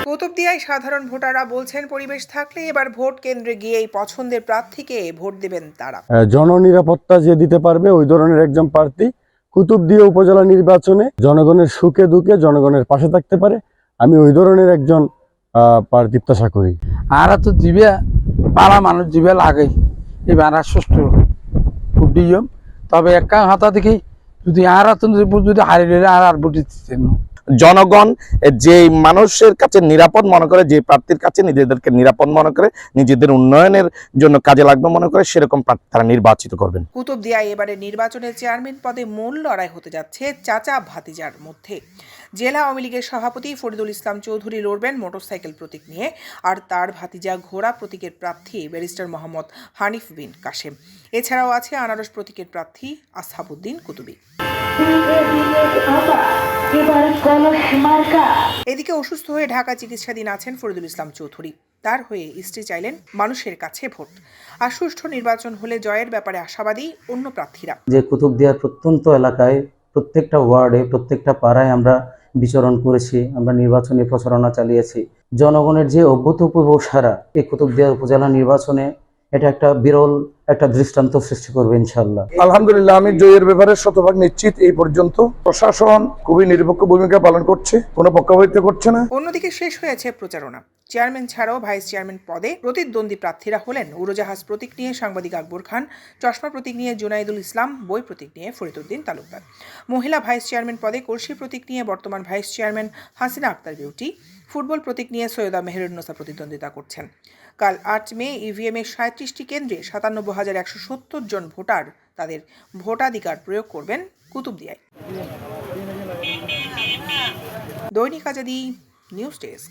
কুতুবদিয়ায় সাধারণ ভোটাররা বলছেন, পরিবেশ থাকলে এবার ভোট কেন্দ্রে গিয়েই পছন্দের প্রার্থীকে ভোট দেবেন তারা। জননিরাপত্তা যে দিতে পারবে ওই ধরনের একজন প্রার্থী কুতুবদিয়া উপজেলা নির্বাচনে জনগণের সুখে দুঃখে জনগণের পাশে থাকতে পারে, আমি ওই ধরনের একজন প্রার্থী প্রত্যাশা করি। আর তো দিবে পাড়া মানুষ দিবে লাগে এবার সুষ্ঠু দিও, তবে একটা হাতা দেখি যদি আর যদি হারিয়ে আর ভোট দিচ্ছেন। জনগণ যে মানুষের কাছে নিরাপদ মনে করে, যে প্রার্থীর কাছে নিজেদেরকে নিরাপদ মনে করে, নিজেদের উন্নয়নের জন্য কাজে লাগবে মনে করে, সেরকম প্রার্থী তারা নির্বাচিত করবেন। কুতুবদিয়ায় এবারে নির্বাচনে চেয়ারম্যান পদে মূল লড়াই হতে যাচ্ছে চাচা ভাতিজার মধ্যে। জেলা আওয়ামী লীগের সভাপতি ফরিদুল ইসলাম চৌধুরী লড়বেন মোটরসাইকেল প্রতীক নিয়ে, আর তার ভাতিজা ঘোড়া প্রতীকের প্রার্থী ব্যারিস্টার মোহাম্মদ হানিফ বিন কাশেম। এছাড়াও আছে আনারস প্রতীকের প্রার্থী আসহাবউদ্দিন কুতুবী। এদিকে অসুস্থ হয়ে ঢাকা চিকিৎসাধীন আছেন ফরিদুল ইসলাম চৌধুরী। তার হয়ে স্ত্রী চাইলেন মানুষের কাছে ভোট। আর সুষ্ঠু নির্বাচন হলে জয়ের ব্যাপারে আশাবাদী অন্য প্রার্থীরা। যে কুতুবদিয়ার প্রত্যন্ত এলাকায় প্রত্যেকটা ওয়ার্ডে প্রত্যেকটা পাড়ায় আমরা বিচরণ করেছি, আমরা নির্বাচনী প্রচারণা চালিয়েছি। জনগণের যে অভূতপূর্ব সাড়া এই কুতুবদিয়ার উপজেলা নির্বাচনে এটা একটা বিরল একটা দৃষ্টান্ত সৃষ্টি করবে ইনশাআল্লাহ। আলহামদুলিল্লাহ, আমি জয়ের ব্যাপারে শতভাগ নিশ্চিত। এই পর্যন্ত প্রশাসন খুবই নিরপেক্ষ ভূমিকা পালন করছে, কোনো পক্ষপাতিত্ব করছে না। অন্যদিকে শেষ হয়েছে প্রচারণা। চেয়ারম্যান ছাড়াও ভাইস চেয়ারম্যান পদে প্রতিদ্বন্দ্বী প্রার্থীরা হলেন উড়োজাহাজ প্রতীক নিয়ে সাংবাদিক আকবর খান, চশমা প্রতীক নিয়ে জুনাইদুল ইসলাম, বই প্রতীক নিয়ে ফরিদউদ্দিন তালুকদার। মহিলা ভাইস চেয়ারম্যান পদে কলসি প্রতীক নিয়ে বর্তমান vice chairman Hasina Akhtar Beauty, football প্রতীক নিয়ে সৈয়দা মেহেরুন্নেসা প্রতিদ্বন্দ্বিতা করছেন। কাল 8 মে ইভিএমের 37টি কেন্দ্রে 97,170 জন ভোটার তাদের ভোটাধিকার প্রয়োগ করবেন কুতুবদিয়ায়। দৈনিক আজাদী, নিউজ ডেস্ক।